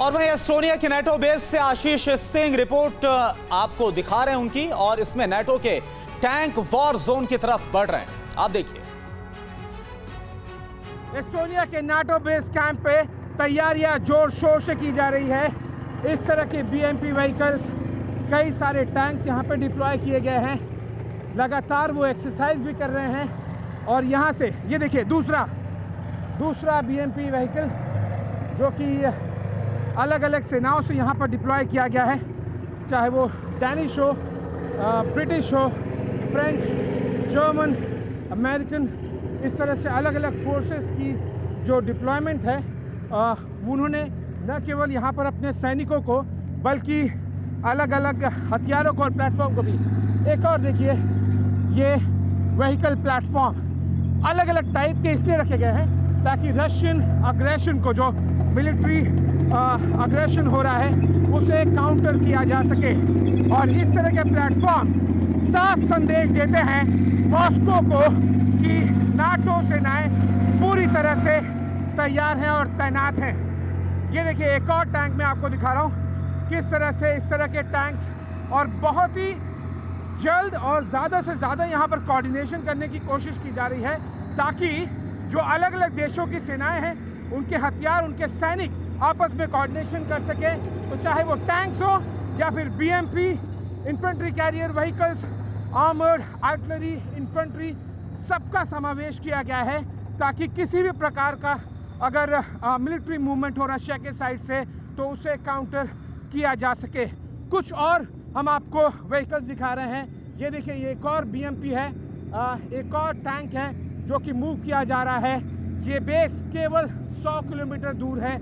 और वहीं एस्टोनिया के नेटो बेस से आशीष सिंह रिपोर्ट आपको दिखा रहे हैं उनकी, और इसमें नेटो के टैंक वॉर जोन की तरफ बढ़ रहे हैं। आप देखिए, एस्टोनिया के नाटो बेस कैंप पे तैयारियां जोर शोर से की जा रही है। इस तरह के बीएमपी व्हीकल्स, कई सारे टैंक्स यहाँ पे डिप्लॉय किए गए हैं। लगातार वो एक्सरसाइज भी कर रहे हैं। और यहाँ से ये देखिए दूसरा बीएमपी व्हीकल जो कि अलग अलग सेनाओं से यहाँ पर डिप्लॉय किया गया है, चाहे वो डैनिश हो, ब्रिटिश हो, फ्रेंच, जर्मन, अमेरिकन, इस तरह से अलग अलग फोर्सेस की जो डिप्लॉयमेंट है, उन्होंने न केवल यहाँ पर अपने सैनिकों को बल्कि अलग अलग हथियारों को और प्लेटफॉर्म को भी। एक और देखिए, ये व्हीकल प्लेटफॉर्म अलग अलग टाइप के इसलिए रखे गए हैं ताकि रशियन अग्रेशन को, जो मिलिट्री अग्रेशन हो रहा है, उसे काउंटर किया जा सके। और इस तरह के प्लेटफॉर्म साफ संदेश देते हैं मॉस्को को कि नाटो सेनाएं पूरी तरह से तैयार हैं और तैनात हैं। ये देखिए, एक और टैंक मैं आपको दिखा रहा हूँ किस तरह से इस तरह के टैंक्स, और बहुत ही जल्द और ज़्यादा से ज़्यादा यहाँ पर कोऑर्डिनेशन करने की कोशिश की जा रही है ताकि जो अलग अलग देशों की सेनाएं हैं, उनके हथियार, उनके सैनिक आपस में कोऑर्डिनेशन कर सके। तो चाहे वो टैंक्स हो या फिर BMP, infantry carrier vehicles, armoured artillery, infantry, सबका समावेश किया गया है ताकि किसी भी प्रकार का अगर मिलिट्री मूवमेंट हो रशिया के साइड से तो उसे काउंटर किया जा सके। कुछ और हम आपको व्हीकल्स दिखा रहे हैं। ये देखिए, ये एक और बीएमपी है, एक और टैंक है जो कि मूव किया जा रहा है। ये बेस केवल 100 किलोमीटर दूर है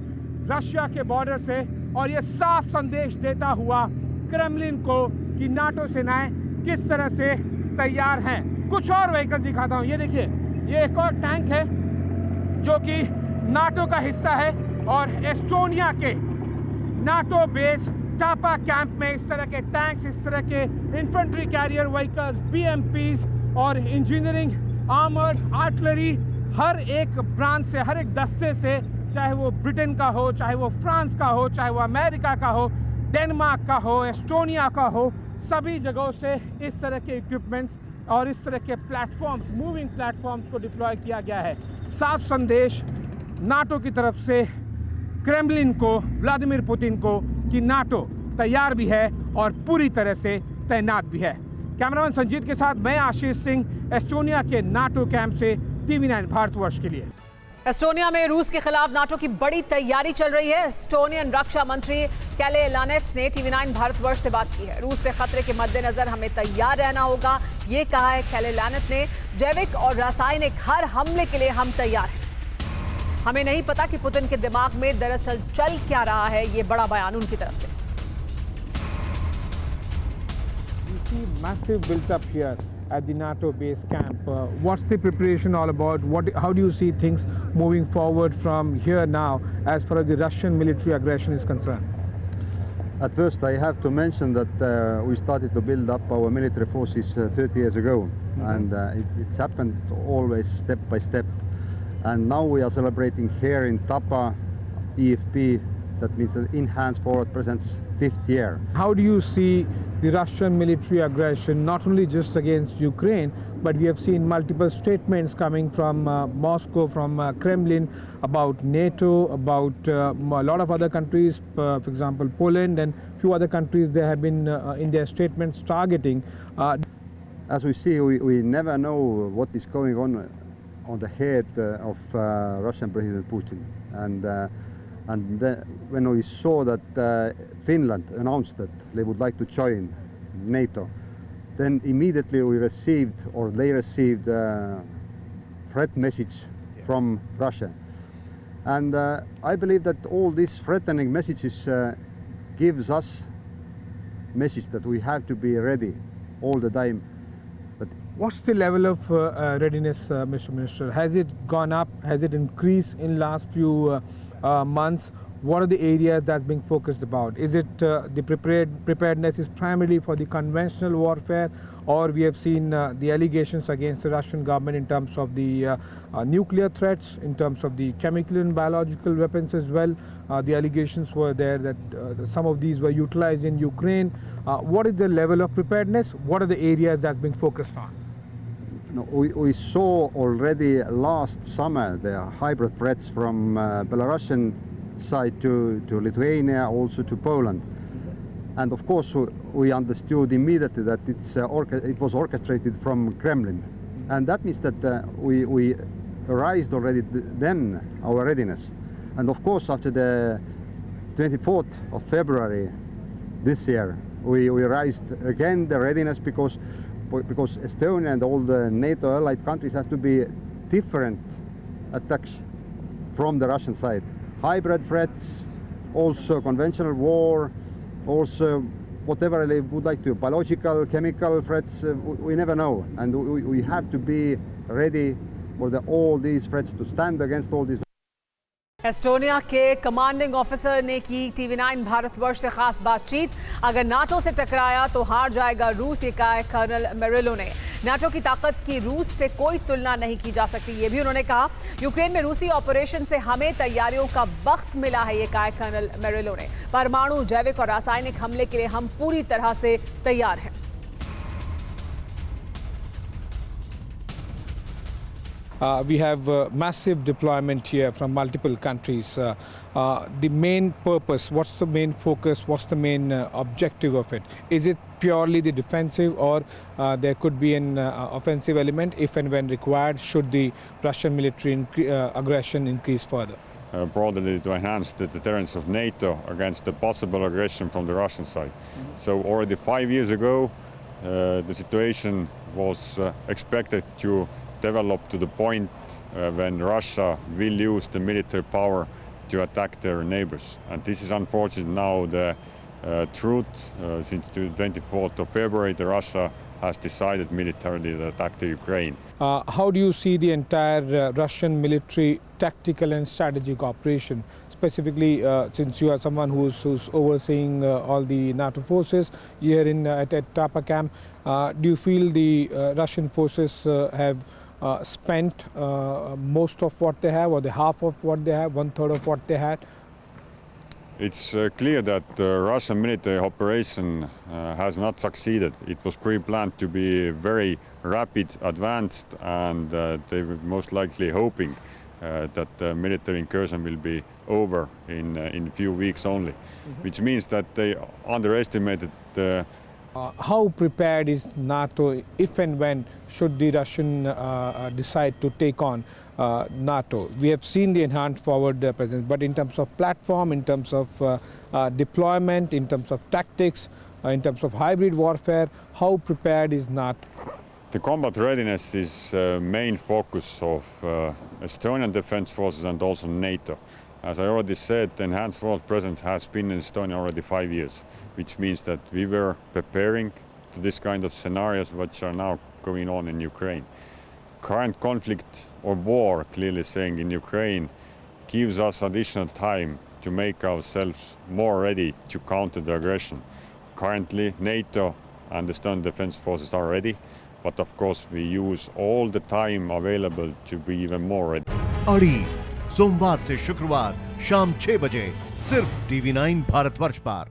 रशिया के बॉर्डर से, और ये साफ संदेश देता हुआ क्रेमलिन को कि नाटो सेनाएं किस तरह से तैयार हैं। कुछ और व्हीकल दिखाता हूँ। ये देखिए, ये एक और टैंक है जो कि नाटो का हिस्सा है, और एस्टोनिया के नाटो बेस टापा कैंप में इस तरह के टैंक्स, इस तरह के इन्फेंट्री कैरियर व्हीकल्स, बीएमपीज और इंजीनियरिंग, आर्मर्ड आर्टिलरी, हर एक ब्रांच से, हर एक दस्ते से, चाहे वो ब्रिटेन का हो, चाहे वो फ्रांस का हो, चाहे वो अमेरिका का हो, डेनमार्क का हो, एस्टोनिया का हो, सभी जगहों से इस तरह के इक्विपमेंट्स और इस तरह के प्लेटफॉर्म्स, मूविंग प्लेटफॉर्म्स को डिप्लॉय किया गया है। साफ संदेश नाटो की तरफ से क्रेमलिन को, व्लादिमीर पुतिन को, कि नाटो तैयार भी है और पूरी तरह से तैनात भी है। कैमरामैन संजीत के साथ मैं आशीष सिंह, एस्टोनिया के नाटो कैंप से, TV9 भारतवर्ष के लिए। एस्टोनिया में रूस के खिलाफ नाटो की बड़ी तैयारी चल रही है। एस्टोनियन रक्षा मंत्री कैले लानेट ने TV9 भारतवर्ष से बात की है। रूस से खतरे के मद्देनजर हमें तैयार रहना होगा, ये कहा है कैले लानेट ने। जैविक और रासायनिक हर हमले के लिए हम तैयार हैं। हमें नहीं पता कि पुतिन के दिमाग में दरअसल चल क्या रहा है, ये बड़ा बयान उनकी तरफ से। Massive built-up here at the NATO base camp. What's the preparation all about? How do you see things moving forward from here now as far as the Russian military aggression is concerned? At first, I have to mention that we started to build up our military forces 30 years ago, and it's happened always step by step. And now we are celebrating here in Tapa EFP, that means an Enhanced Forward Presence 5th year. How do you see the Russian military aggression, not only just against Ukraine, but we have seen multiple statements coming from Moscow, from Kremlin, about NATO, about a lot of other countries, for example Poland and few other countries. They have been in their statements targeting. As we see, we never know what is going on the head of Russian President Putin. And when we saw that Finland announced that they would like to join NATO, then immediately we received, or they received, threat message from Russia. And I believe that all these threatening messages gives us message that we have to be ready all the time. But what's the level of readiness, Mr. Minister? Has it gone up? Has it increased in last few months? What are the areas that's being focused about? Is it the preparedness is primarily for the conventional warfare, or we have seen the allegations against the Russian government in terms of the nuclear threats, in terms of the chemical and biological weapons as well? The allegations were there that some of these were utilized in Ukraine. What is the level of preparedness? What are the areas that's being focused on? No, we saw already last summer the hybrid threats from Belarusian side to Lithuania, also to Poland. And of course, we understood immediately that it was orchestrated from Kremlin. And that means that we raised already then our readiness. And of course, after the 24th of February this year, we raised again the readiness because Estonia and all the NATO allied countries have to be different attacks from the Russian side. Hybrid threats, also conventional war, also whatever they would like to, biological, chemical threats, we never know. And we have to be ready for all these threats, to stand against all these. Estonia के commanding officer ने की TV9 Bharatvarsh से खास बातचीत। अगर NATO से टकराया तो हार जाएगा रूस, ये कहा है कर्नल मेरिलो ने। नाटो की ताकत की रूस से कोई तुलना नहीं की जा सकती, ये भी उन्होंने कहा। यूक्रेन में रूसी ऑपरेशन से हमें तैयारियों का वक्त मिला है, ये कहा है कर्नल मेरिलो ने। परमाणु, जैविक और रासायनिक हमले के लिए हम पूरी तरह से तैयार हैं। We have massive deployment here from multiple countries. The main purpose, what's the main focus, what's the main objective of it? Is it purely the defensive, or there could be an offensive element if and when required, should the Russian military aggression increase further? Broadly to enhance the deterrence of NATO against the possible aggression from the Russian side. So already 5 years ago, the situation was expected to develop to the point when Russia will use the military power to attack their neighbors. And this is unfortunately now the truth. Since the 24th of February, Russia has decided militarily to attack the Ukraine. How do you see the entire Russian military tactical and strategic operation? Specifically, since you are someone who's overseeing all the NATO forces here at Tapa camp, do you feel the Russian forces have spent most of what they have, or the half of what they have, 1/3 of what they had? It's clear that the Russian military operation has not succeeded. It was pre-planned to be very rapid, advanced, and they were most likely hoping that the military incursion will be over in a few weeks only, which means that they underestimated the. How prepared is NATO if and when should the Russian decide to take on NATO? We have seen the enhanced forward presence, but in terms of platform, in terms of deployment, in terms of tactics, in terms of hybrid warfare, how prepared is NATO? The combat readiness is main focus of Estonian defense forces and also NATO. As I already said, the enhanced forward presence has been in Estonia already 5 years, which means that we were preparing to this kind of scenarios which are now going on in Ukraine. Current conflict or war, clearly saying, in Ukraine gives us additional time to make ourselves more ready to counter the aggression. Currently, NATO and the Estonian defense forces are ready, but of course we use all the time available to be even more ready. अड़ी सोमवार से शुक्रवार शाम 6 बजे सिर्फ TV9 Bharatvarsh पर।